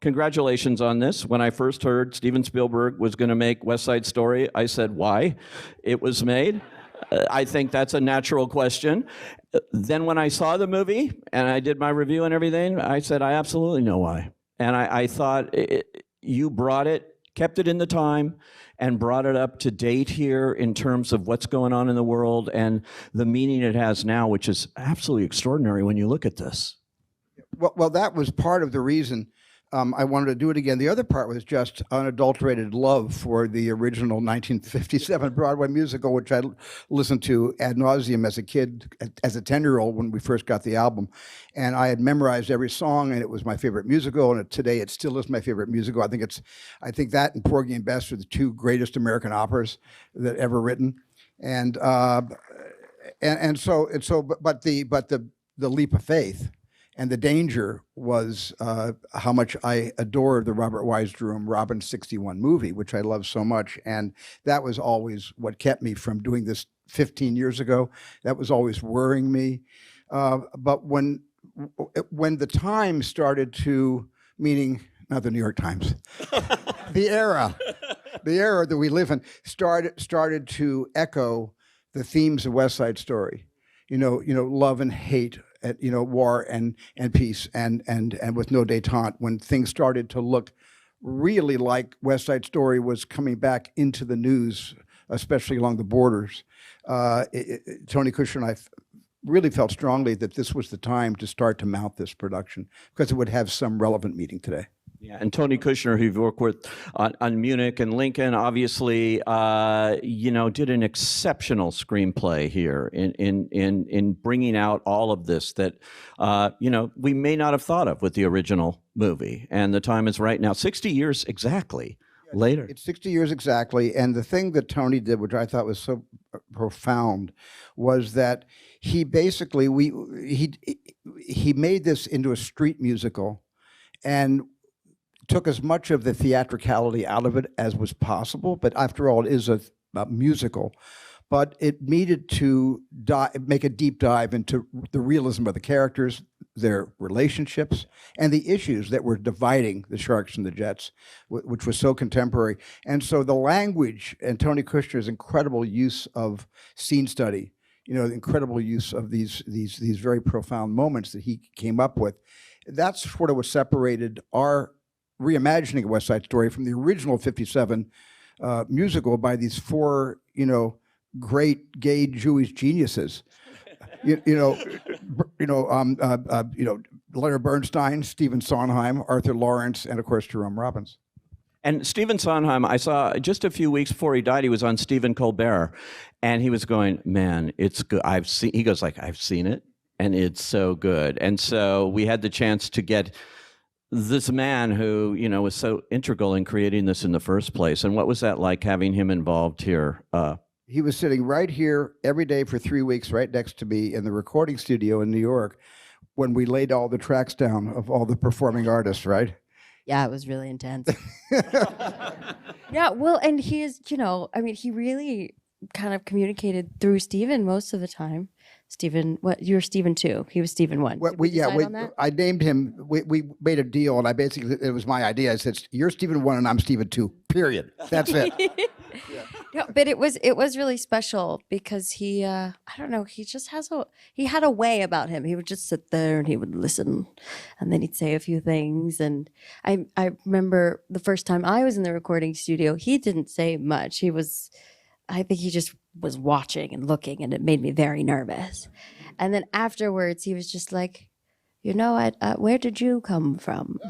congratulations on this. When I first heard Steven Spielberg was going to make West Side Story, I said, why? It was made. I think that's a natural question. Then when I saw the movie and I did my review and everything, I said, I absolutely know why. And I thought you brought it, kept it in the time, and brought it up to date here in terms of what's going on in the world and the meaning it has now, which is absolutely extraordinary when you look at this. Well, that was part of the reason I wanted to do it again. The other part was just unadulterated love for the original 1957 Broadway musical, which I listened to ad nauseum as a kid, as a 10-year-old when we first got the album. And I had memorized every song, and it was my favorite musical. And today, it still is my favorite musical. I think that and Porgy and Bess are the two greatest American operas that ever written. And the leap of faith. And the danger was how much I adored the Robert Wise-Durham Robin 61 movie, which I love so much. And that was always what kept me from doing this 15 years ago. That was always worrying me. But when the Times started to, meaning not the New York Times, the era that we live in, started to echo the themes of West Side Story. Love and hate, war and peace, and with no détente. When things started to look really like West Side Story was coming back into the news, especially along the borders, Tony Kushner and I really felt strongly that this was the time to start to mount this production because it would have some relevant meaning today. Yeah, and Tony Kushner, who you've worked with on Munich and Lincoln, obviously, did an exceptional screenplay here in bringing out all of this that, we may not have thought of with the original movie. And the time is right now, 60 years exactly later. It's 60 years exactly. And the thing that Tony did, which I thought was so profound, was that he basically, he made this into a street musical and took as much of the theatricality out of it as was possible. But after all, it is a musical. But it needed to make a deep dive into the realism of the characters, their relationships, and the issues that were dividing the Sharks and the Jets, which was so contemporary. And so the language and Tony Kushner's incredible use of scene study, the incredible use of these very profound moments that he came up with, that's sort of what separated our reimagining of West Side Story from the original 57 musical by these four, great gay Jewish geniuses. Leonard Bernstein, Stephen Sondheim, Arthur Lawrence, and of course Jerome Robbins. And Stephen Sondheim, I saw just a few weeks before he died, he was on Stephen Colbert, and he was going, "Man, it's good. He goes like, I've seen it, and it's so good." And so we had the chance to get this man who, was so integral in creating this in the first place. And what was that like, having him involved here? He was sitting right here every day for 3 weeks, right next to me in the recording studio in New York when we laid all the tracks down of all the performing artists, right? Yeah, it was really intense. Yeah, well, and he is, he really kind of communicated through Steven most of the time. Steven, you're Steven 2. He was Steven 1. I named him. We made a deal, and it was my idea. I said, "You're Steven 1, and I'm Steven 2. Period. That's it." Yeah, but it was really special because he, I don't know, he just he had a way about him. He would just sit there and he would listen, and then he'd say a few things. And I remember the first time I was in the recording studio, he didn't say much. I think he just was watching and looking, and it made me very nervous. And then afterwards, he was just like, where did you come from?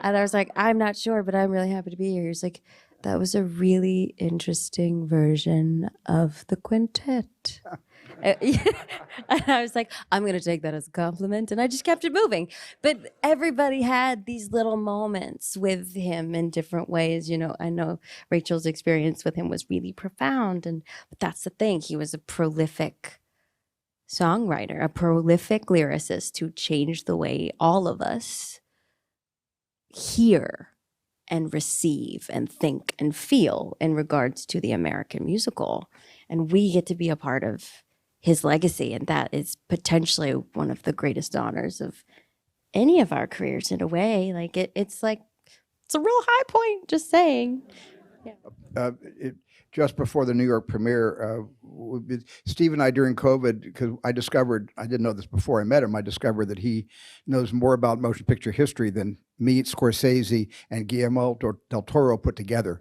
And I was like, I'm not sure, but I'm really happy to be here. He was like, that was a really interesting version of the quintet. And I was like, I'm going to take that as a compliment. And I just kept it moving. But everybody had these little moments with him in different ways. I know Rachel's experience with him was really profound. But that's the thing. He was a prolific songwriter, a prolific lyricist who changed the way all of us hear and receive and think and feel in regards to the American musical. And we get to be a part of his legacy, and that is potentially one of the greatest honors of any of our careers in a way. Like it's like it's a real high point. Just saying. Just before the New York premiere, Steve and I during COVID, because I didn't know this before I met him, I discovered that he knows more about motion picture history than me, Scorsese, and Guillermo del Toro put together.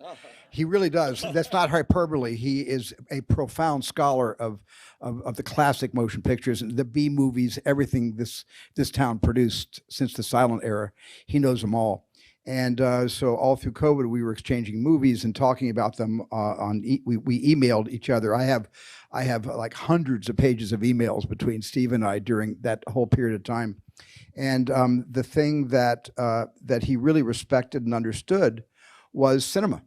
He really does. That's not hyperbole. He is a profound scholar of the classic motion pictures and the B movies, everything this town produced since the silent era. He knows them all. And so all through COVID, we were exchanging movies and talking about them we emailed each other. I have like hundreds of pages of emails between Steve and I during that whole period of time. And the thing that he really respected and understood was cinema.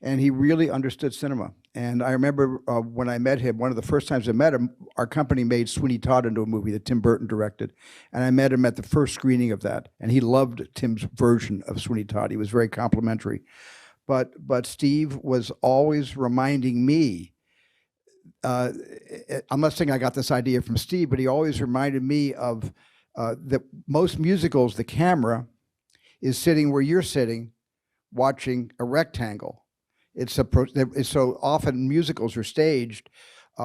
And he really understood cinema. And I remember when I met him, one of the first times I met him, our company made Sweeney Todd into a movie that Tim Burton directed. And I met him at the first screening of that. And he loved Tim's version of Sweeney Todd. He was very complimentary. But Steve was always reminding me, I'm not saying I got this idea from Steve, but he always reminded me of that most musicals, the camera is sitting where you're sitting, watching a rectangle. It's so often musicals are staged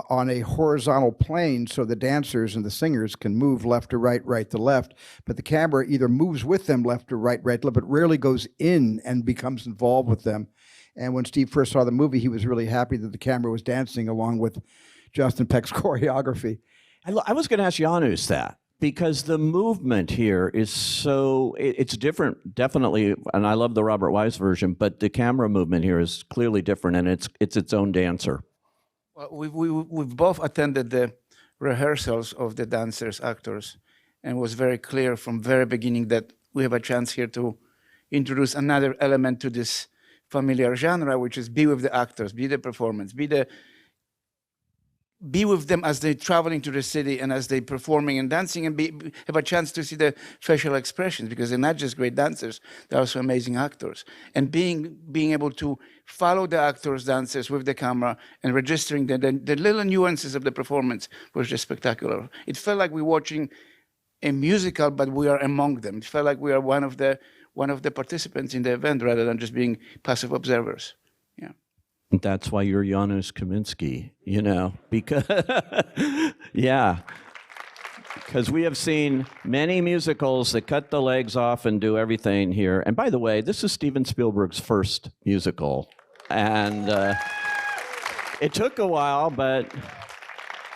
on a horizontal plane so the dancers and the singers can move left to right, right to left, but the camera either moves with them left to right, right to left, but rarely goes in and becomes involved with them. And when Steve first saw the movie, he was really happy that the camera was dancing along with Justin Peck's choreography. I was going to ask Janusz that, because the movement here is so, it's different, definitely, and I love the Robert Wise version, but the camera movement here is clearly different, and it's its own dancer. Well, we've both attended the rehearsals of the dancers, actors, and it was very clear from very beginning that we have a chance here to introduce another element to this familiar genre, which is be with the actors, be the performance, be with them as they're traveling to the city and as they're performing and dancing, and have a chance to see the facial expressions, because they're not just great dancers, they're also amazing actors. And being able to follow the actors, dancers with the camera and registering the little nuances of the performance was just spectacular. It felt like we're watching a musical, but we are among them. It felt like we are one of the participants in the event rather than just being passive observers. Yeah. That's why you're Janusz Kaminski, because, yeah. Because we have seen many musicals that cut the legs off and do everything here. And by the way, this is Steven Spielberg's first musical. And it took a while, but...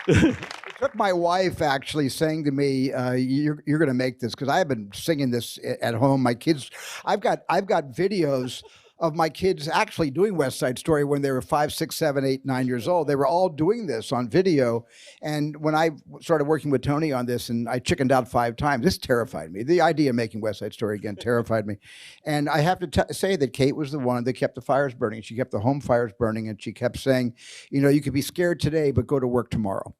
It took my wife actually saying to me, you're going to make this, because I have been singing this at home. My kids, I've got videos of my kids actually doing West Side Story when they were 5, 6, 7, 8, 9 years old. They were all doing this on video. And when I started working with Tony on this, and I chickened out 5 times, this terrified me. The idea of making West Side Story again terrified me. And I have to say that Kate was the one that kept the fires burning. She kept the home fires burning, and she kept saying, you could be scared today, but go to work tomorrow.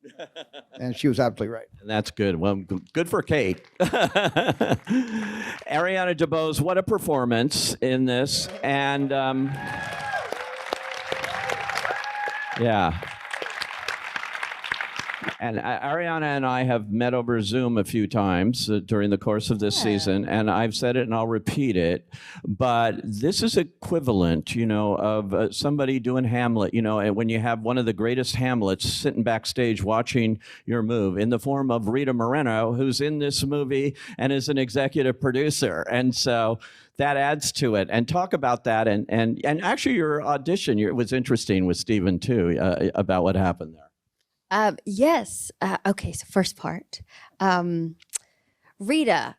And she was absolutely right. And that's good. Well, good for Kate. Ariana DeBose, what a performance in this. And yeah. And Ariana and I have met over Zoom a few times during the course of this season, and I've said it and I'll repeat it, but this is equivalent, of somebody doing Hamlet, and when you have one of the greatest Hamlets sitting backstage watching your move in the form of Rita Moreno, who's in this movie and is an executive producer. And so that adds to it. And talk about that. And actually your audition, it was interesting with Steven too, about what happened there. Yes. Okay. So first part, Rita.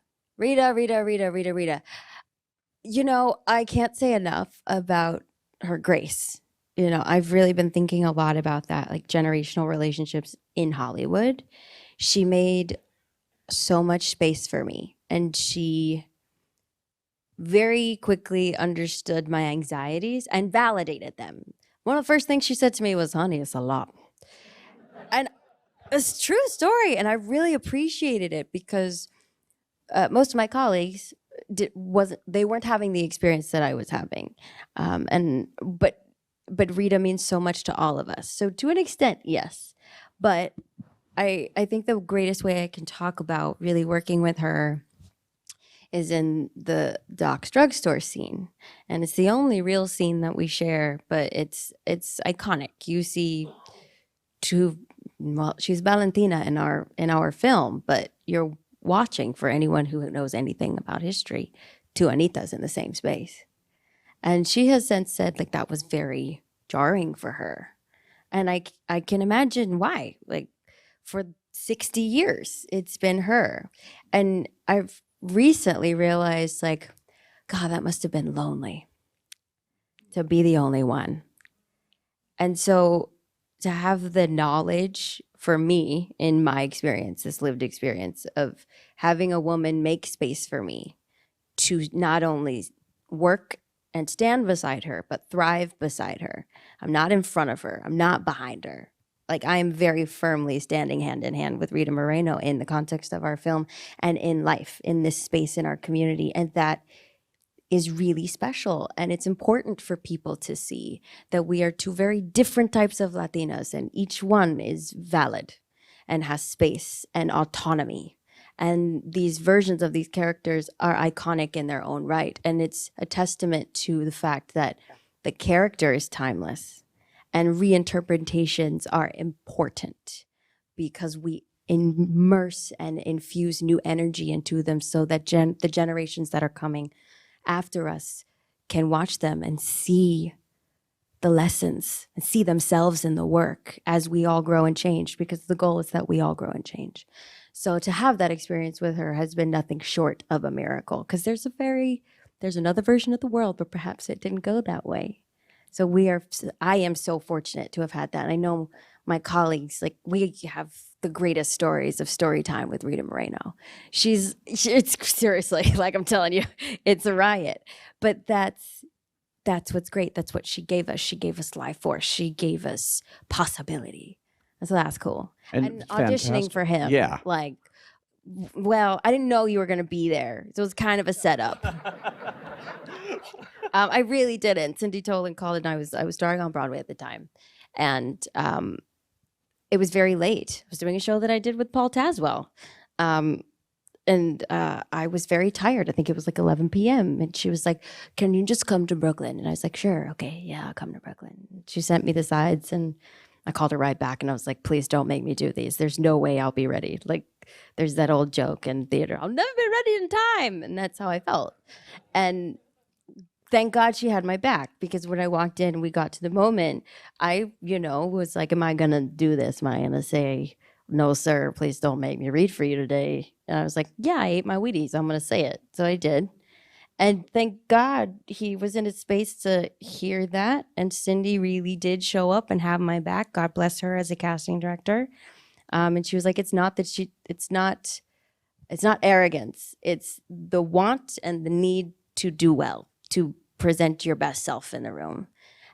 I can't say enough about her grace. I've really been thinking a lot about that, like generational relationships in Hollywood. She made so much space for me, and she very quickly understood my anxieties and validated them. One of the first things she said to me was, "Honey, it's a lot." And it's a true story, and I really appreciated it, because most of my colleagues they weren't having the experience that I was having, but Rita means so much to all of us. So to an extent, yes, but I think the greatest way I can talk about really working with her is in the Doc's drugstore scene, and it's the only real scene that we share. But it's iconic. You see two. Well, she's Valentina in our film, but you're watching, for anyone who knows anything about history, two Anitas in the same space. And she has since said like that was very jarring for her. And I can imagine why. Like for 60 years, it's been her. And I've recently realized like, God, that must have been lonely to be the only one. And so to have the knowledge for me, in my experience, this lived experience of having a woman make space for me to not only work and stand beside her, but thrive beside her. I'm not in front of her. I'm not behind her. Like I am very firmly standing hand in hand with Rita Moreno in the context of our film and in life, in this space in our community. And that is really special. And it's important for people to see that we are two very different types of Latinas, and each one is valid and has space and autonomy. And these versions of these characters are iconic in their own right. And it's a testament to the fact that the character is timeless and reinterpretations are important because we immerse and infuse new energy into them so that the generations that are coming after us can watch them and see the lessons and see themselves in the work as we all grow and change, because the goal is that we all grow and change. So to have that experience with her has been nothing short of a miracle, because there's another version of the world, but perhaps it didn't go that way. So I am so fortunate to have had that. And I know my colleagues, like we have the greatest stories of story time with Rita Moreno. It's seriously, like I'm telling you, it's a riot. But that's what's great. That's what she gave us. She gave us life force. She gave us possibility. And so that's cool. And auditioning fantastic. for him, Yeah. like, well, I didn't know you were going to be there. So it was kind of a setup. I really didn't. Cindy Tolan called, and I was starring on Broadway at the time. And it was very late. I was doing a show that I did with Paul Tazwell. And I was very tired. I think it was like 11 p.m. And she was like, can you just come to Brooklyn? And I was like, sure. Okay. Yeah, I'll come to Brooklyn. She sent me the sides, and I called her right back, and I was like, please don't make me do these. There's no way I'll be ready. Like there's that old joke in theater, I'll never be ready in time. And that's how I felt. And thank God she had my back, because when I walked in and we got to the moment, I, was like, am I going to do this? Am I going to say, no, sir, please don't make me read for you today? And I was like, yeah, I ate my Wheaties. I'm going to say it. So I did. And thank God he was in a space to hear that. And Cindy really did show up and have my back. God bless her as a casting director. And she was like, it's not arrogance. It's the want and the need to do well, to present your best self in the room.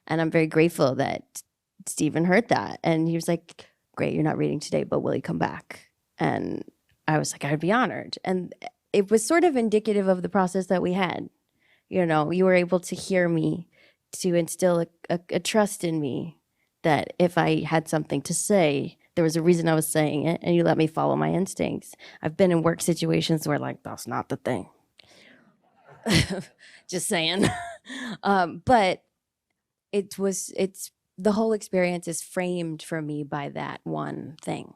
And I'm very grateful that Steven heard that. And he was like, great, you're not reading today, but will you come back? And I was like, I'd be honored. And it was sort of indicative of the process that we had. You were able to hear me, to instill a trust in me that if I had something to say, there was a reason I was saying it, and you let me follow my instincts. I've been in work situations where like, that's not the thing. Just saying. But it's the whole experience is framed for me by that one thing,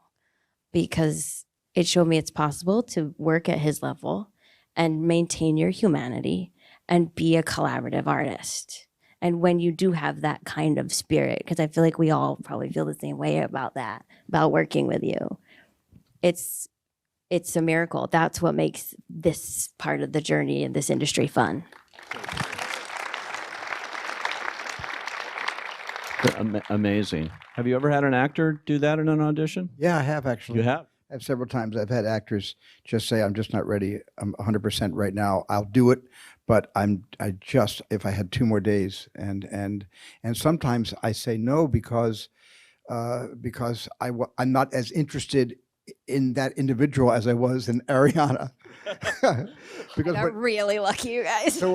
because it showed me it's possible to work at his level and maintain your humanity and be a collaborative artist. And when you do have that kind of spirit, because I feel like we all probably feel the same way about that, about working with you, it's a miracle. That's what makes this part of the journey in this industry fun. Amazing. Have you ever had an actor do that in an audition? Yeah, I have actually. You have? I have several times. I've had actors just say, I'm just not ready. I'm 100% right now. I'll do it, but if I had 2 more days. And sometimes I say no because I'm not as interested in that individual as I was in Ariana. Because Got really lucky, you guys. so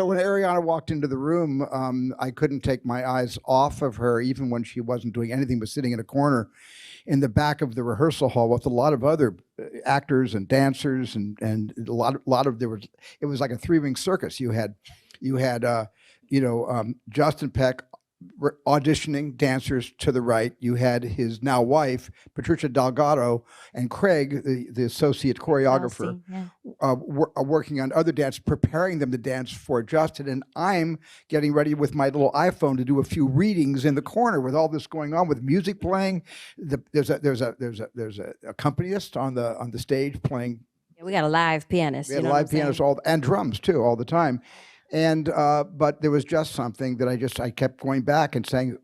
when Ariana walked into the room, I couldn't take my eyes off of her, even when she wasn't doing anything but sitting in a corner in the back of the rehearsal hall with a lot of other actors and dancers and a lot of it was like a three-ring circus. You had Justin Peck auditioning dancers to the right. You had his now wife, Patricia Delgado, and Craig, the associate choreographer, working on other dances, preparing them to dance for Justin. And I'm getting ready with my little iPhone to do a few readings in the corner with all this going on, with music playing. There's a accompanist on the stage playing. Yeah, we got a live pianist. We had a live pianist and drums too all the time. And but there was just something that I kept going back and saying,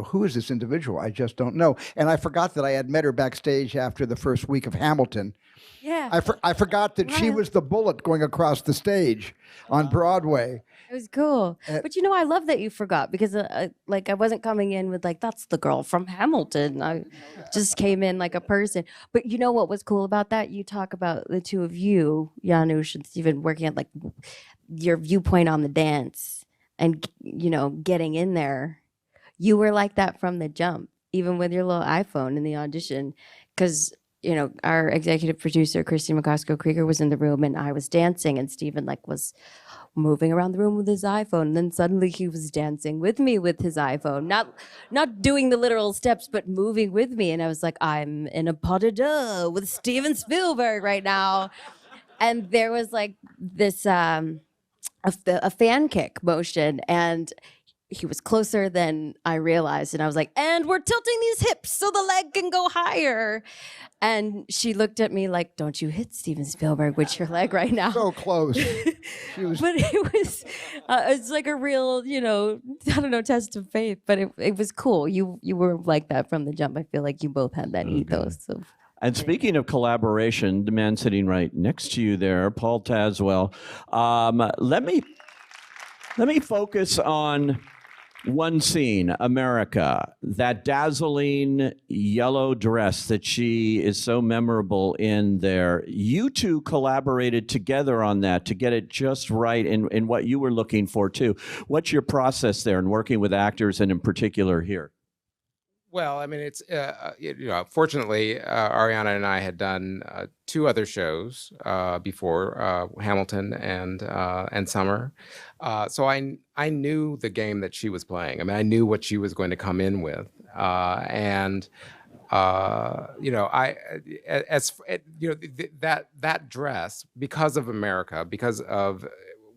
who is this individual? I just don't know. And I forgot that I had met her backstage after the first week of Hamilton. Yeah. I forgot that she was the bullet going across the stage on Broadway. It was cool. But I love that you forgot, because I wasn't coming in with that's the girl from Hamilton. I just came in like a person. But you know what was cool about that? You talk about the two of you, Janusz and Steven, working at your viewpoint on the dance and, getting in there. You were like that from the jump, even with your little iPhone in the audition, because our executive producer, Christy McCosco-Krieger, was in the room and I was dancing, and Steven was moving around the room with his iPhone. And then suddenly he was dancing with me with his iPhone, not doing the literal steps, but moving with me. And I was like, I'm in a pas de deux with Steven Spielberg right now. And there was this, a fan kick motion, and he was closer than I realized. And I was like, and we're tilting these hips so the leg can go higher. And she looked at me like, don't you hit Steven Spielberg with your leg right now. So close. But it's like a real, test of faith. But it was cool. You were like that from the jump. I feel like you both had that ethos of. And speaking of collaboration, the man sitting right next to you there, Paul Tazwell, let me focus on one scene, America, that dazzling yellow dress that she is so memorable in there. You two collaborated together on that to get it just right in what you were looking for too. What's your process there in working with actors, and in particular here? Well, I mean, it's fortunately, Ariana and I had done 2 other shows before, Hamilton and Summer, so I knew the game that she was playing. I mean, I knew what she was going to come in with, that dress, because of America, because of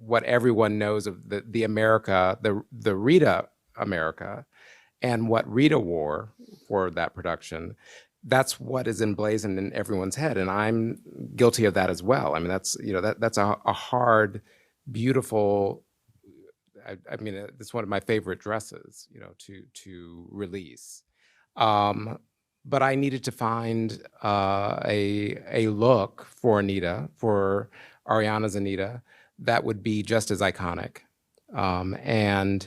what everyone knows of the America, the Rita America, and what Rita wore for that production, that's what is emblazoned in everyone's head, and I'm guilty of that as well. I mean, that's that's a hard, beautiful. I mean, it's one of my favorite dresses, to release. But I needed to find a look for Anita, for Ariana's Anita, that would be just as iconic, and.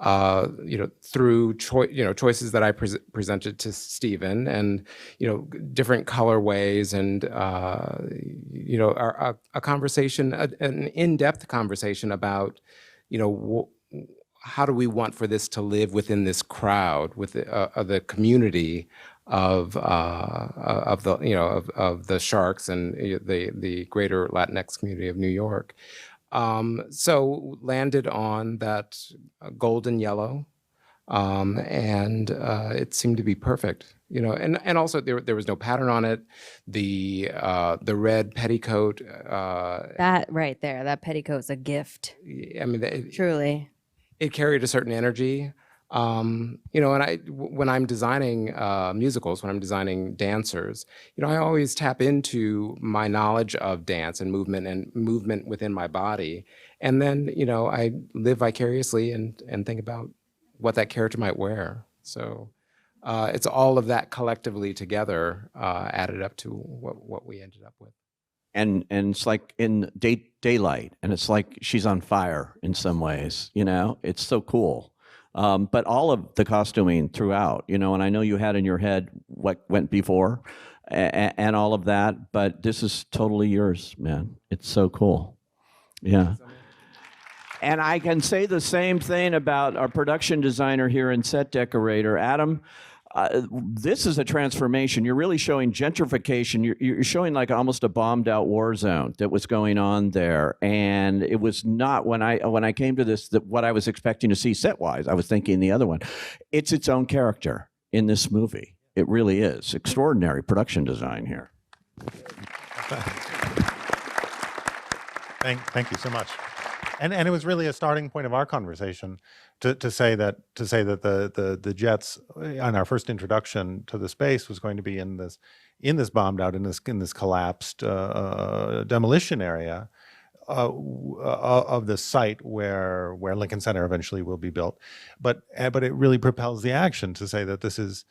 Through choices that I presented to Steven, and different colorways, and a conversation, an in-depth conversation about how do we want for this to live within this crowd, with the community of the Sharks and the greater Latinx community of New York. So landed on that golden yellow, and it seemed to be perfect, and also there was no pattern on it. The red petticoat. That right there, that petticoat's a gift. I mean, truly. It carried a certain energy. And when I'm designing musicals, when I'm designing dancers, I always tap into my knowledge of dance and movement within my body. And then, I live vicariously and think about what that character might wear. So it's all of that collectively together added up to what we ended up with. And it's like in daylight, and it's like she's on fire in some ways, it's so cool. but all of the costuming throughout, you know, and I know you had in your head what went before and all of that, but this is totally yours, man. It's so cool. Yeah. And I can say the same thing about our production designer here and set decorator, Adam. This is a transformation. You're really showing gentrification. You're showing like almost a bombed out war zone that was going on there. And it was not, when I came to this, what I was expecting to see set wise. I was thinking the other one. It's its own character in this movie. It really is. Extraordinary production design here. Thank you so much. And it was really a starting point of our conversation to say that the jets on our first introduction to the space was going to be in this bombed out, in this collapsed demolition area of the site where Lincoln Center eventually will be built. But it really propels the action to say that this is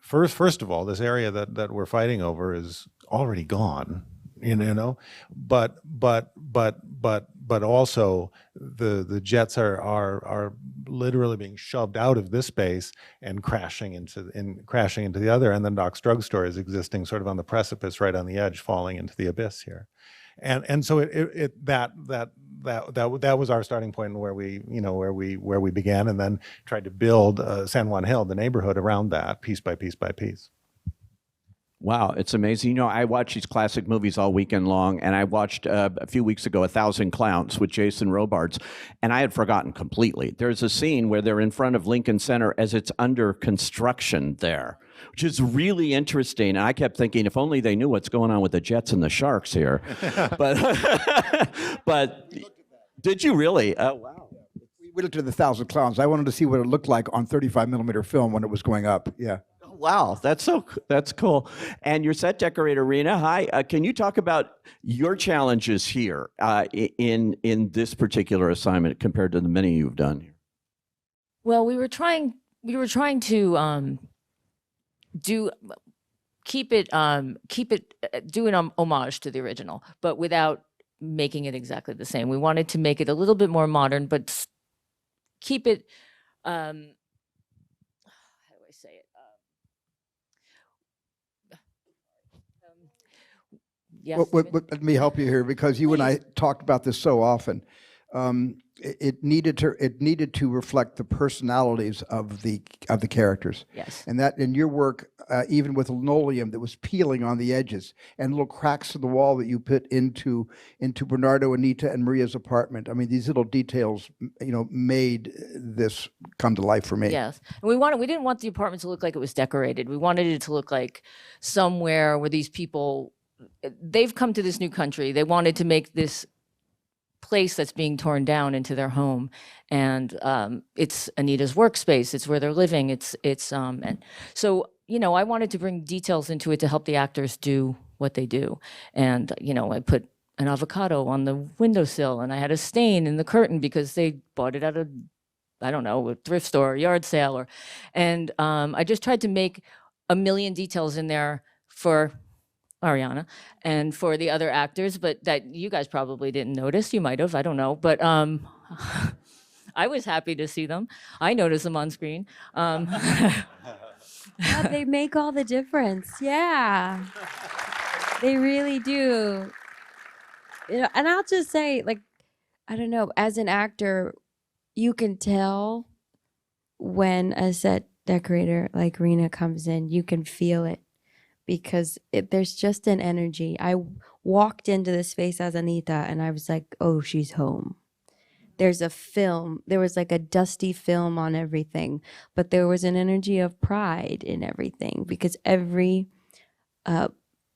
first of all, this area that we're fighting over is already gone. You know, but also the jets are literally being shoved out of this space and crashing into the other, and then Doc's drugstore is existing sort of on the precipice, right on the edge, falling into the abyss here, and so that was our starting point, where we began, and then tried to build San Juan Hill, the neighborhood, around that, piece by piece by piece. Wow, it's amazing. You know, I watch these classic movies all weekend long, and I watched a few weeks ago 1,000 Clowns with Jason Robards, and I had forgotten completely. There's a scene where they're in front of Lincoln Center as it's under construction there, which is really interesting. And I kept thinking, if only they knew what's going on with the Jets and the Sharks here. But did you really? Oh, wow. We looked at the 1,000 Clowns. I wanted to see what it looked like on 35 millimeter film when it was going up. Yeah. Wow, that's cool. And your set decorator, Rena, hi. Can you talk about your challenges here in this particular assignment compared to the many you've done here? Well, we were trying to keep it do an homage to the original, but without making it exactly the same. We wanted to make it a little bit more modern, but keep it. How do I say it? Yes. Let me help you here, because you and I talked about this so often. It needed to reflect the personalities of the characters. Yes. And that in your work, even with linoleum that was peeling on the edges and little cracks in the wall that you put into Bernardo, Anita, and Maria's apartment. I mean, these little details, made this come to life for me. Yes. And we didn't want the apartment to look like it was decorated. We wanted it to look like somewhere where these people, they've come to this new country. They wanted to make this place that's being torn down into their home, and it's Anita's workspace. It's where they're living. And so I wanted to bring details into it to help the actors do what they do. And I put an avocado on the windowsill, and I had a stain in the curtain because they bought it at a thrift store or yard sale, and I just tried to make a million details in there for Ariana and for the other actors, but that you guys probably didn't notice. You might have, I don't know, but I was happy to see them. I noticed them on screen. Yeah, they make all the difference. Yeah, they really do. And I'll just say, I don't know, as an actor, you can tell when a set decorator like Rena comes in. You can feel it, because there's just an energy. I walked into the space as Anita, and I was like, oh, she's home. There's a film. There was like a dusty film on everything, but there was an energy of pride in everything, because every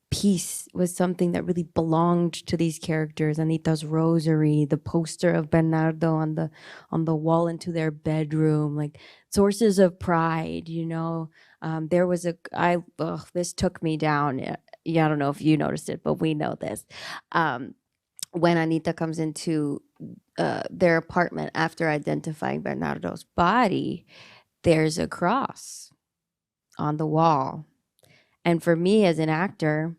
piece was something that really belonged to these characters. Anita's rosary, the poster of Bernardo on the wall into their bedroom, like sources of pride, there was this took me down. Yeah, I don't know if you noticed it, but we know this. When Anita comes into their apartment after identifying Bernardo's body, there's a cross on the wall. And for me as an actor,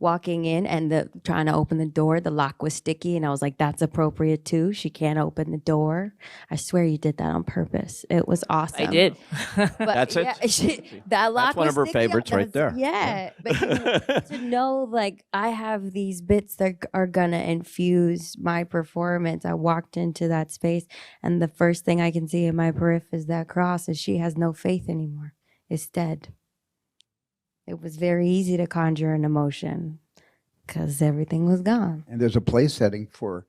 walking in and trying to open the door, the lock was sticky, and I was like, that's appropriate too. She can't open the door. I swear you did that on purpose. It was awesome. I did. But That's it? that lock That's one was of her sticky. favorites right there. Yeah. But to know, like, I have these bits that are going to infuse my performance. I walked into that space, and the first thing I can see in my periph is that cross, and she has no faith anymore. It's dead. It was very easy to conjure an emotion because everything was gone. And there's a place setting for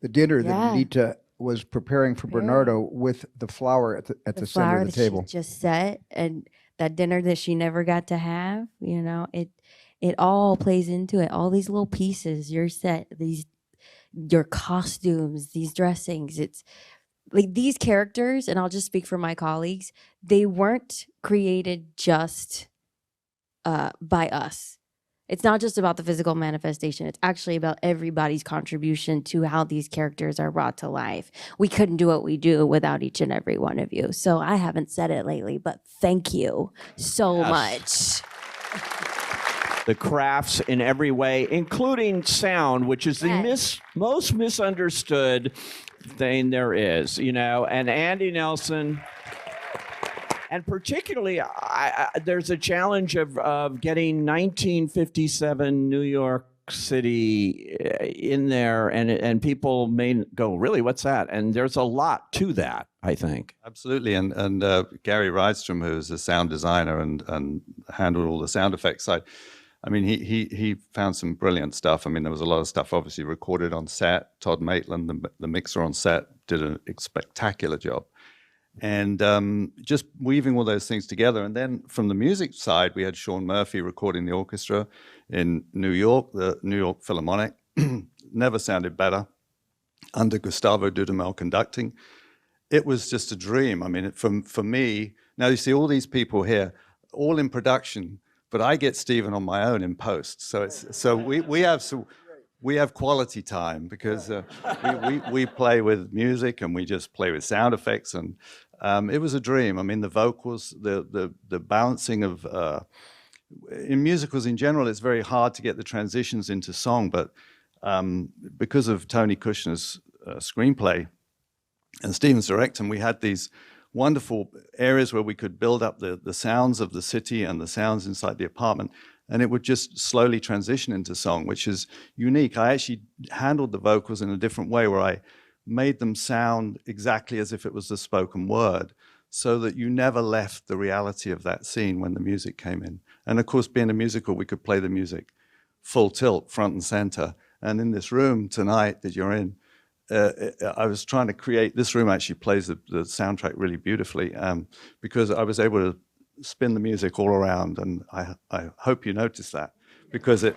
the dinner that Yeah. Anita was preparing for Bernardo with the flower at the center flower of the that table. she just set, and that dinner that she never got to have, it all plays into it. All these little pieces, your set, your costumes, these dressings. It's like these characters, and I'll just speak for my colleagues, they weren't created just by us. It's not just about the physical manifestation. It's actually about everybody's contribution to how these characters are brought to life. We couldn't do what we do without each and every one of you. So I haven't said it lately, but thank you so much. The crafts in every way, including sound, which is the Yes. most misunderstood thing there is, and Andy Nelson. And particularly, there's a challenge of getting 1957 New York City in there, and people may go, really, what's that? And there's a lot to that, I think. Absolutely, and Gary Rydstrom, who's a sound designer and handled all the sound effects side, I mean, he found some brilliant stuff. I mean, there was a lot of stuff obviously recorded on set. Todd Maitland, the mixer on set, did a spectacular job. And just weaving all those things together. And then from the music side, we had Sean Murphy recording the orchestra in New York, the New York Philharmonic. Never sounded better. Under Gustavo Dudamel conducting. It was just a dream. I mean, for me, now you see all these people here, all in production, but I get Steven on my own in post. So we have quality time because we play with music and we just play with sound effects, and it was a dream. I mean, the vocals, the balancing of in musicals in general, it's very hard to get the transitions into song, but because of Tony Kushner's screenplay and Steven's directing, we had these wonderful areas where we could build up the sounds of the city and the sounds inside the apartment, and it would just slowly transition into song, which is unique. I actually handled the vocals in a different way where I made them sound exactly as if it was the spoken word, so that you never left the reality of that scene when the music came in. And of course, being a musical, we could play the music full tilt, front and center. And in this room tonight that you're in, I was trying to create, this room actually plays the soundtrack really beautifully, because I was able to spin the music all around, and I hope you noticed that, because I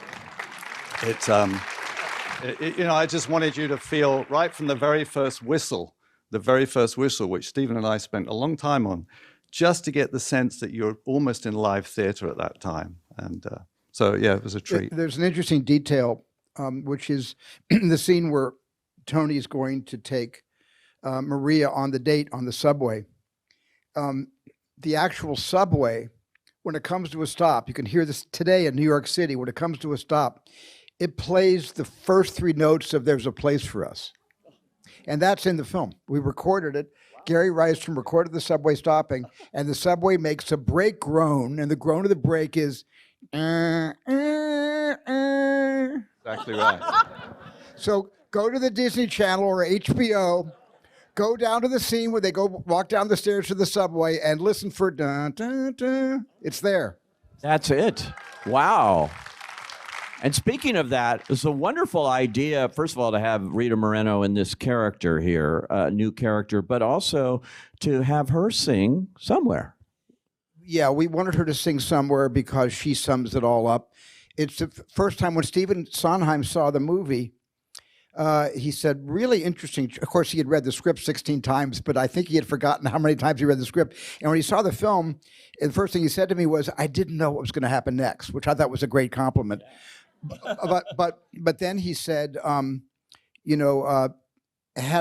just wanted you to feel right from the very first whistle, which Steven and I spent a long time on, just to get the sense that you're almost in live theater at that time. And so, yeah, it was a treat. There's an interesting detail, which is the scene where Tony's going to take Maria on the date on the subway. The actual subway, when it comes to a stop, you can hear this today in New York City, when it comes to a stop, it plays the first three notes of There's a Place for Us. And that's in the film. We recorded it. Gary Rydstrom recorded the subway stopping, and the subway makes a brake groan, and the groan of the brake is, Exactly right. So go to the Disney Channel or HBO, go down to the scene where they go walk down the stairs to the subway and listen for dun, dun, dun. It's there. That's it. Wow. And speaking of that, it's a wonderful idea, first of all, to have Rita Moreno in this character here, a new character, but also to have her sing somewhere. Yeah, we wanted her to sing somewhere because she sums it all up. It's the first time when Stephen Sondheim saw the movie, he said, really interesting. Of course, he had read the script 16 times, but I think he had forgotten how many times he read the script. And when he saw the film, the first thing he said to me was, I didn't know what was going to happen next, which I thought was a great compliment. But then he said, had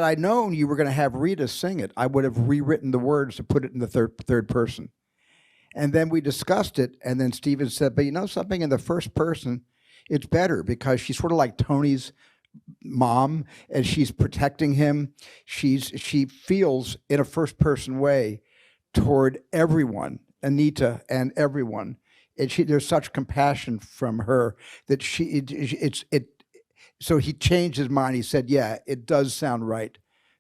I known you were going to have Rita sing it, I would have rewritten the words to put it in the third person. And then we discussed it, and then Steven said, but you know something, in the first person, it's better because she's sort of like Tony's mom, and she's protecting him. She feels in a first person way toward everyone, Anita and everyone. And there's such compassion from her that so he changed his mind. He said, yeah, it does sound right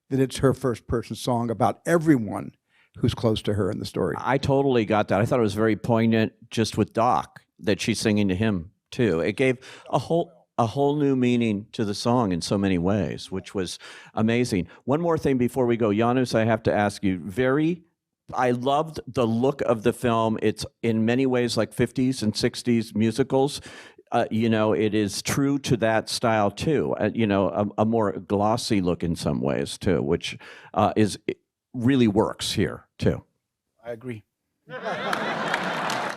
that it's her first person song about everyone who's close to her in the story. I totally got that. I thought it was very poignant just with Doc that she's singing to him too. It gave a whole new meaning to the song in so many ways, which was amazing. One more thing before we go, Janusz, I have to ask you, I loved the look of the film. It's in many ways like 50s and 60s musicals. It is true to that style too. A more glossy look in some ways too, which really works here too. I agree.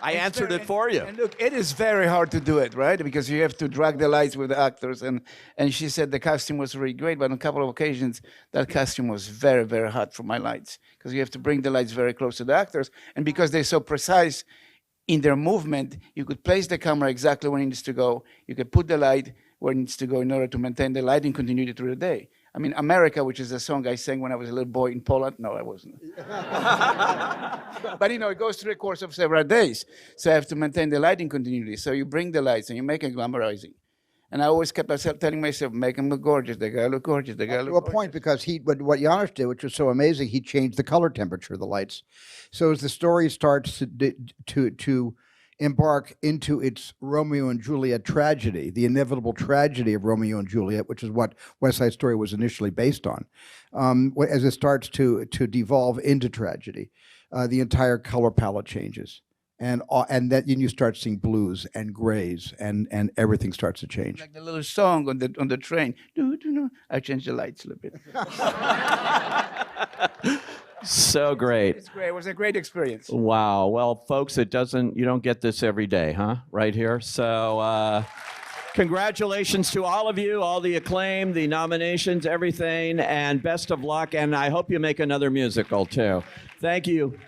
I answered it for you. And look, it is very hard to do it, right? Because you have to drag the lights with the actors. And she said the costume was really great, but on a couple of occasions, that costume was very, very hard for my lights. Because you have to bring the lights very close to the actors. And because they're so precise in their movement, you could place the camera exactly where it needs to go. You could put the light where it needs to go in order to maintain the lighting continuity through the day. I mean, America, which is a song I sang when I was a little boy in Poland. No, I wasn't. But, it goes through the course of several days. So I have to maintain the lighting continuity. So you bring the lights and you make it glamorizing. And I always kept telling myself, make them look gorgeous. They gotta look gorgeous. They gotta look gorgeous. To a point, because what Janusz did, which was so amazing, he changed the color temperature of the lights. So as the story starts to embark into its Romeo and Juliet tragedy, the inevitable tragedy of Romeo and Juliet, which is what West Side Story was initially based on. As it starts to devolve into tragedy, the entire color palette changes. And then you start seeing blues and grays, and everything starts to change. Like the little song on the train. I changed the lights a little bit. So great. It's great. It was a great experience. Wow. Well, folks, you don't get this every day, huh? Right here. So congratulations to all of you, all the acclaim, the nominations, everything, and best of luck. And I hope you make another musical too. Thank you.